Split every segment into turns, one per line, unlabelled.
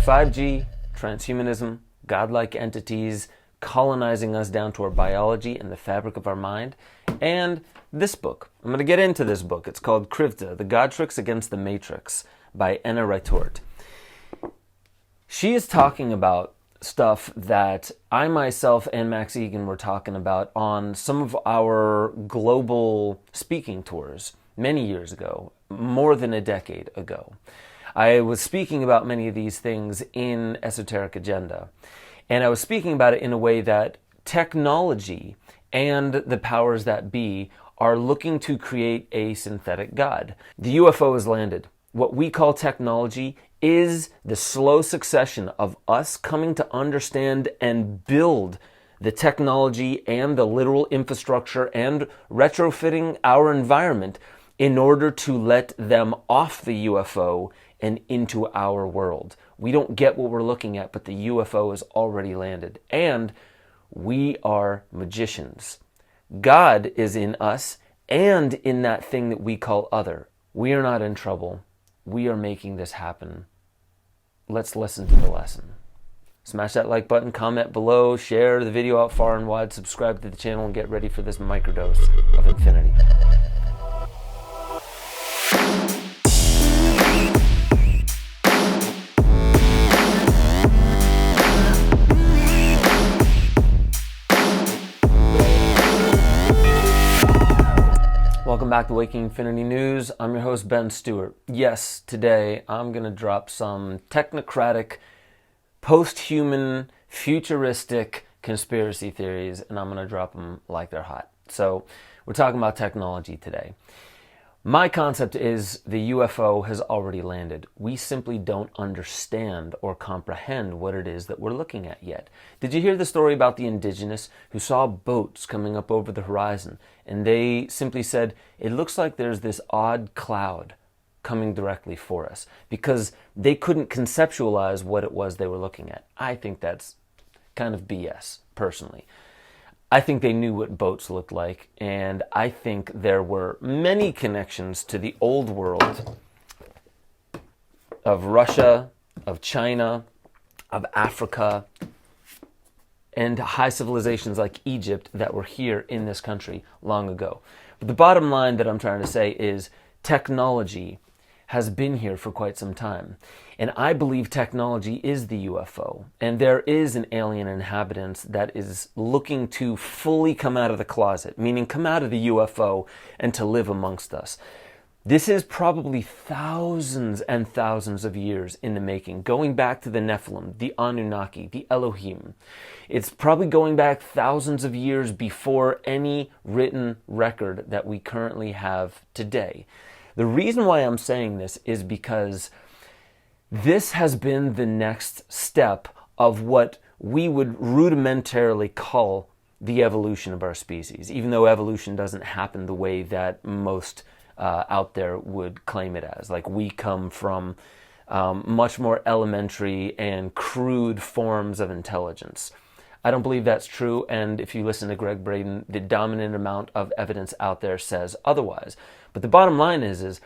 5G, transhumanism, godlike entities colonizing us down to our biology and the fabric of our mind, and this book. I'm going to get into this book. It's called Krivda, The God Tricks Against the Matrix by Anna Reitort. She is talking about stuff that I myself and Max Egan were talking about on some of our global speaking tours many years ago, more than a decade ago. I was speaking about many of these things in Esoteric Agenda, and I was speaking about it in a way that technology and the powers that be are looking to create a synthetic God. The UFO has landed. What we call technology is the slow succession of us coming to understand and build the technology and the literal infrastructure and retrofitting our environment in order to let them off the UFO and into our world. We don't get what we're looking at, but the UFO has already landed. And we are magicians. God is in us and in that thing that we call other. We are not in trouble. We are making this happen. Let's listen to the lesson. Smash that like button, comment below, share the video out far and wide, subscribe to the channel, and get ready for this microdose of infinity. Welcome back to Waking Infinity News. I'm your host, Ben Stewart. Yes, today I'm going to drop some technocratic, post-human, futuristic conspiracy theories, and I'm going to drop them like they're hot. So we're talking about technology today. My concept is the UFO has already landed. We simply don't understand or comprehend what it is that we're looking at yet. Did you hear the story about the indigenous who saw boats coming up over the horizon, and they simply said, it looks like there's this odd cloud coming directly for us, because they couldn't conceptualize what it was they were looking at? I think that's kind of BS, personally. I think they knew what boats looked like, and I think there were many connections to the old world of Russia, of China, of Africa, and high civilizations like Egypt that were here in this country long ago. But the bottom line that I'm trying to say is technology has been here for quite some time. And I believe technology is the UFO. And there is an alien inhabitant that is looking to fully come out of the closet, meaning come out of the UFO and to live amongst us. This is probably thousands and thousands of years in the making, going back to the Nephilim, the Anunnaki, the Elohim. It's probably going back thousands of years before any written record that we currently have today. The reason why I'm saying this is because this has been the next step of what we would rudimentarily call the evolution of our species, even though evolution doesn't happen the way that most out there would claim it as. Like, we come from much more elementary and crude forms of intelligence. I don't believe that's true, and if you listen to Greg Braden, the dominant amount of evidence out there says otherwise. But the bottom line is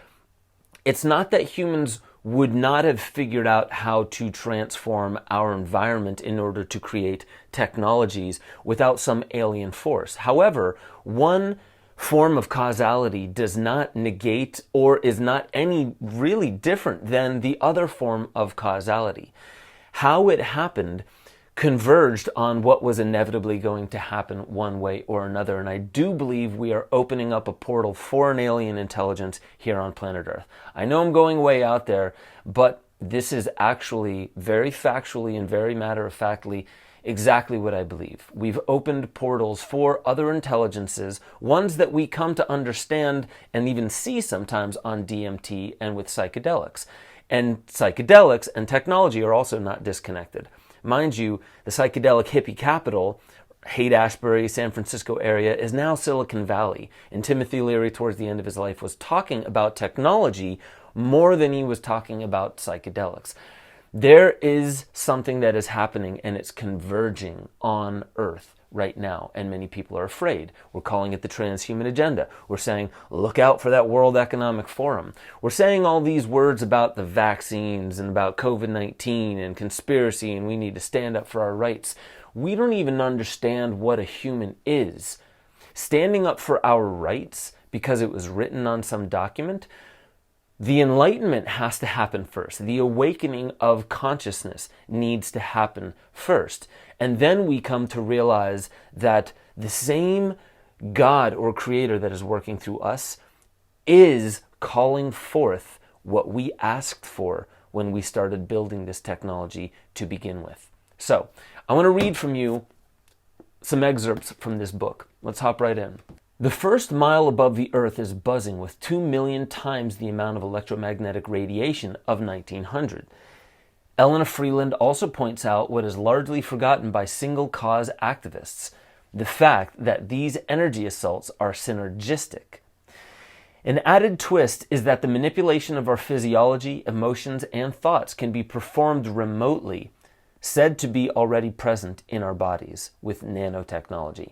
it's not that humans would not have figured out how to transform our environment in order to create technologies without some alien force. However, one form of causality does not negate or is not any really different than the other form of causality. How it happened converged on what was inevitably going to happen one way or another. And I do believe we are opening up a portal for an alien intelligence here on planet Earth. I know I'm going way out there, but this is actually very factually and very matter-of-factly exactly what I believe. We've opened portals for other intelligences, ones that we come to understand and even see sometimes on DMT and with psychedelics. And psychedelics and technology are also not disconnected. Mind you, the psychedelic hippie capital, Haight-Ashbury, San Francisco area, is now Silicon Valley. And Timothy Leary, towards the end of his life, was talking about technology more than he was talking about psychedelics. There is something that is happening, and it's converging on Earth right now, and many people are afraid. We're calling it the transhuman agenda. We're saying, look out for that World Economic Forum. We're saying all these words about the vaccines and about COVID-19 and conspiracy, and we need to stand up for our rights. We don't even understand what a human is. Standing up for our rights because it was written on some document, the enlightenment has to happen first. The awakening of consciousness needs to happen first. And then we come to realize that the same God or creator that is working through us is calling forth what we asked for when we started building this technology to begin with. So, I want to read from you some excerpts from this book. Let's hop right in. The first mile above the Earth is buzzing with 2 million times the amount of electromagnetic radiation of 1900. Elena Freeland also points out what is largely forgotten by single-cause activists, the fact that these energy assaults are synergistic. An added twist is that the manipulation of our physiology, emotions, and thoughts can be performed remotely, said to be already present in our bodies with nanotechnology.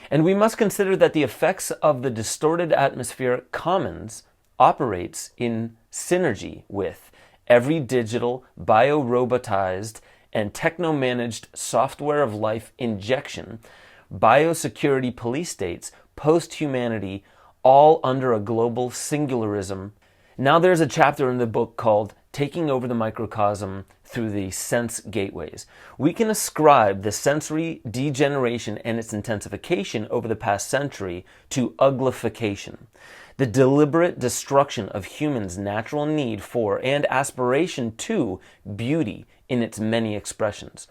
And we must consider that the effects of the distorted atmospheric commons operates in synergy with every digital, bio-robotized, and techno-managed software of life injection, biosecurity police states, post-humanity, all under a global singularism. Now there's a chapter in the book called Taking Over the Microcosm Through the Sense Gateways. We can ascribe the sensory degeneration and its intensification over the past century to uglification, the deliberate destruction of humans' natural need for and aspiration to beauty in its many expressions.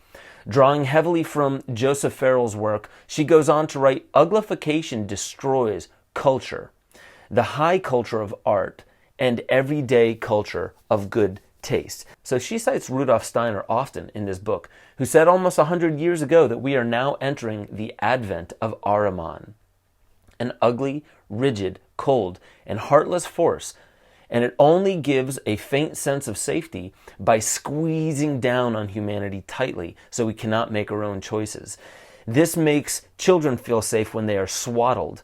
Drawing heavily from Joseph Farrell's work, she goes on to write, uglification destroys culture, the high culture of art, and everyday culture of good taste. So she cites Rudolf Steiner often in this book, who said almost 100 years ago that we are now entering the advent of Ahriman, an ugly, rigid, cold, and heartless force, and it only gives a faint sense of safety by squeezing down on humanity tightly so we cannot make our own choices. This makes children feel safe when they are swaddled.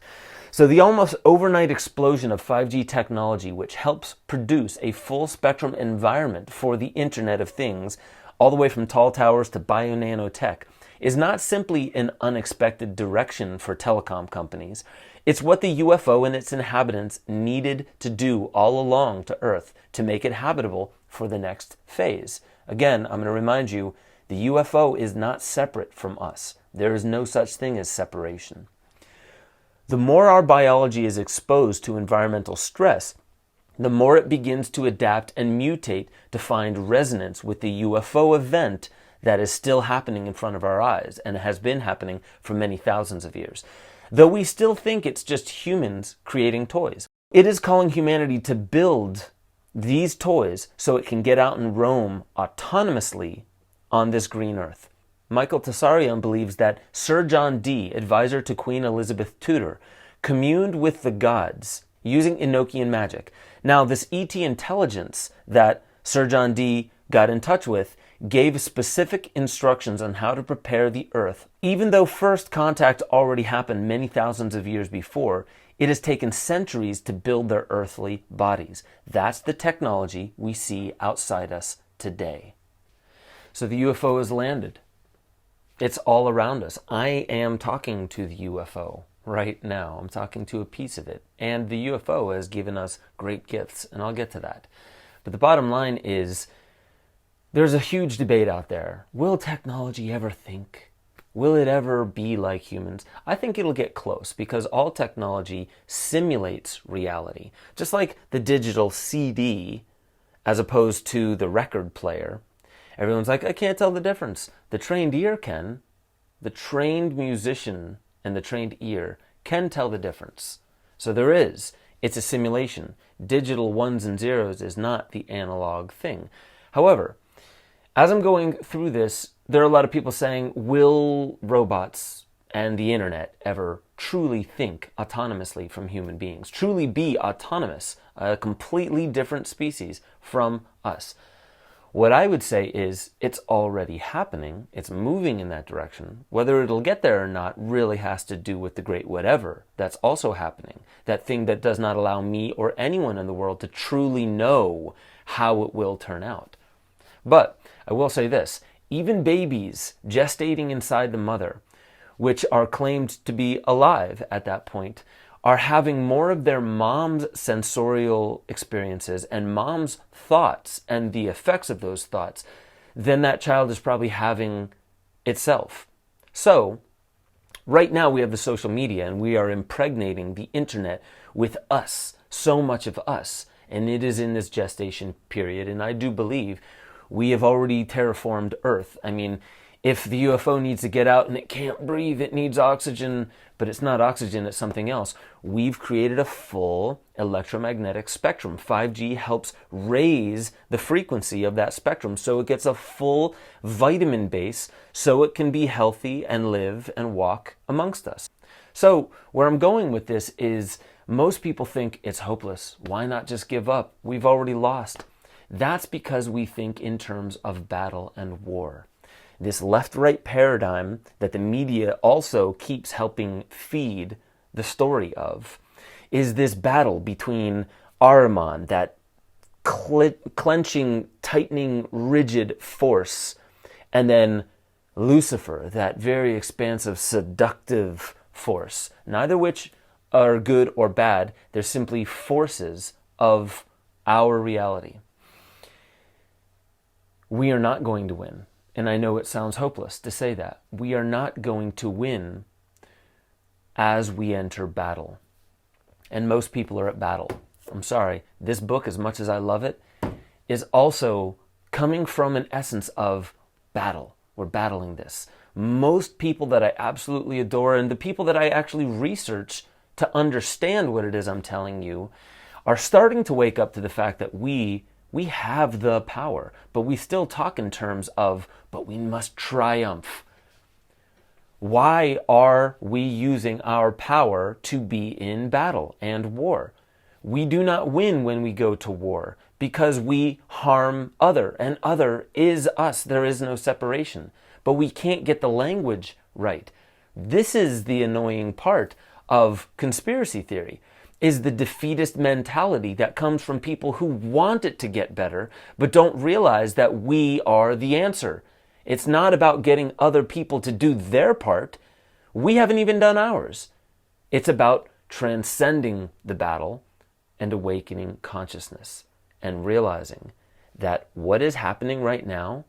So the almost overnight explosion of 5G technology, which helps produce a full spectrum environment for the Internet of Things, all the way from tall towers to bio-nanotech, is not simply an unexpected direction for telecom companies. It's what the UFO and its inhabitants needed to do all along to Earth to make it habitable for the next phase. Again, I'm going to remind you, the UFO is not separate from us. There is no such thing as separation. The more our biology is exposed to environmental stress, the more it begins to adapt and mutate to find resonance with the UFO event that is still happening in front of our eyes and has been happening for many thousands of years. Though we still think it's just humans creating toys. It is calling humanity to build these toys so it can get out and roam autonomously on this green earth. Michael Tessarion believes that Sir John Dee, advisor to Queen Elizabeth Tudor, communed with the gods using Enochian magic. Now, this ET intelligence that Sir John Dee got in touch with gave specific instructions on how to prepare the earth. Even though first contact already happened many thousands of years before, it has taken centuries to build their earthly bodies. That's the technology we see outside us today. So the UFO has landed. It's all around us. I am talking to the UFO right now. I'm talking to a piece of it. And the UFO has given us great gifts, and I'll get to that. But the bottom line is, there's a huge debate out there. Will technology ever think? Will it ever be like humans? I think it'll get close because all technology simulates reality. Just like the digital CD as opposed to the record player. Everyone's like, I can't tell the difference. The trained ear can. The trained musician and the trained ear can tell the difference. So there is. It's a simulation. Digital ones and zeros is not the analog thing. However, as I'm going through this, there are a lot of people saying, will robots and the internet ever truly think autonomously from human beings? Truly be autonomous, a completely different species from us? What I would say is it's already happening. It's moving in that direction. Whether it'll get there or not really has to do with the great whatever that's also happening. That thing that does not allow me or anyone in the world to truly know how it will turn out. But I will say this, even babies gestating inside the mother, which are claimed to be alive at that point, are having more of their mom's sensorial experiences and mom's thoughts and the effects of those thoughts than that child is probably having itself. So, right now we have the social media and we are impregnating the internet with us, so much of us, and it is in this gestation period, and I do believe we have already terraformed Earth. I mean, if the UFO needs to get out and it can't breathe, it needs oxygen, but it's not oxygen, it's something else. We've created a full electromagnetic spectrum. 5G helps raise the frequency of that spectrum so it gets a full vitamin base so it can be healthy and live and walk amongst us. So where I'm going with this is most people think it's hopeless. Why not just give up? We've already lost. That's because we think in terms of battle and war. This left-right paradigm that the media also keeps helping feed the story of is this battle between Ahriman, that clenching, tightening, rigid force, and then Lucifer, that very expansive, seductive force, neither which are good or bad. They're simply forces of our reality. We are not going to win. And I know it sounds hopeless to say that. We are not going to win as we enter battle. And most people are at battle. I'm sorry. This book, as much as I love it, is also coming from an essence of battle. We're battling this. Most people that I absolutely adore and the people that I actually research to understand what it is I'm telling you are starting to wake up to the fact that we have the power, but we still talk in terms of, but we must triumph. Why are we using our power to be in battle and war? We do not win when we go to war because we harm other, and other is us. There is no separation, but we can't get the language right. This is the annoying part of conspiracy theory, is the defeatist mentality that comes from people who want it to get better, but don't realize that we are the answer. It's not about getting other people to do their part. We haven't even done ours. It's about transcending the battle and awakening consciousness and realizing that what is happening right now,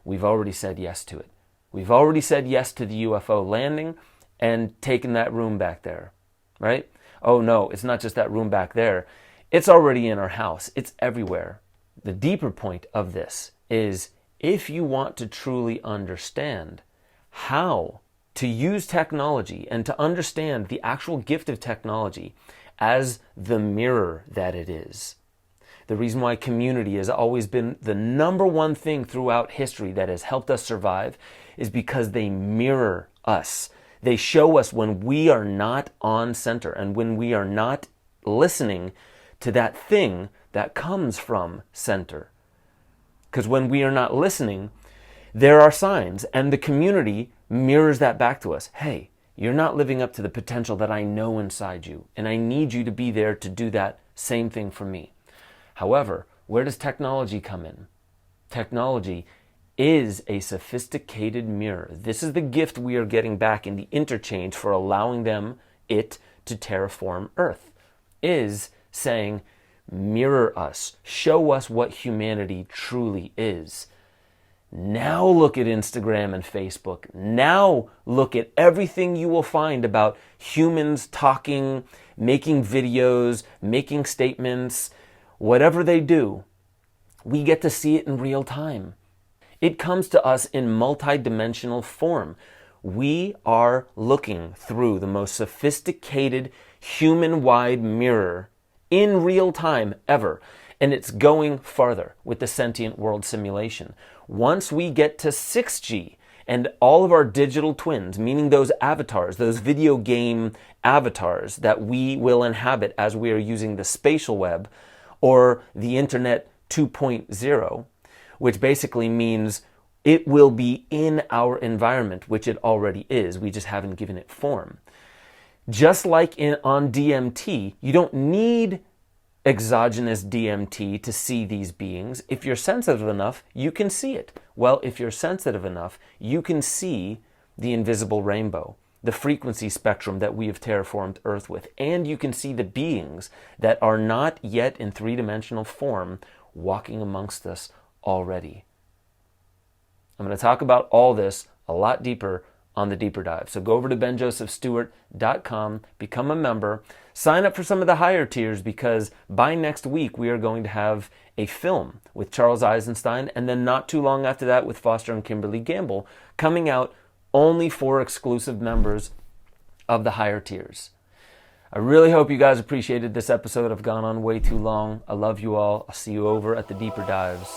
we've already said yes to it. We've already said yes to the UFO landing and taking that room back there, right? Oh no, it's not just that room back there. It's already in our house. It's everywhere. The deeper point of this is if you want to truly understand how to use technology and to understand the actual gift of technology as the mirror that it is. The reason why community has always been the number one thing throughout history that has helped us survive is because they mirror us. They show us when we are not on center and when we are not listening to that thing that comes from center. Because when we are not listening, there are signs, and the community mirrors that back to us. Hey, you're not living up to the potential that I know inside you, and I need you to be there to do that same thing for me. However, where does technology come in? Technology is a sophisticated mirror. This is the gift we are getting back in the interchange for allowing it to terraform Earth, is saying, mirror us, show us what humanity truly is. Now look at Instagram and Facebook. Now look at everything you will find about humans talking, making videos, making statements, whatever they do. We get to see it in real time. It comes to us in multidimensional form. We are looking through the most sophisticated human-wide mirror in real time ever. And it's going farther with the sentient world simulation. Once we get to 6G and all of our digital twins, meaning those avatars, those video game avatars that we will inhabit as we are using the spatial web or the internet 2.0, which basically means it will be in our environment, which it already is. We just haven't given it form. Just like on DMT, you don't need exogenous DMT to see these beings. If you're sensitive enough, you can see it. Well, if you're sensitive enough, you can see the invisible rainbow, the frequency spectrum that we have terraformed Earth with, and you can see the beings that are not yet in three-dimensional form walking amongst us already. I'm going to talk about all this a lot deeper on the Deeper Dive. So go over to benjosephstewart.com, become a member, sign up for some of the higher tiers, because by next week we are going to have a film with Charles Eisenstein, and then not too long after that with Foster and Kimberly Gamble, coming out only for exclusive members of the higher tiers. I really hope you guys appreciated this episode. I've gone on way too long. I love you all. I'll see you over at the Deeper Dives.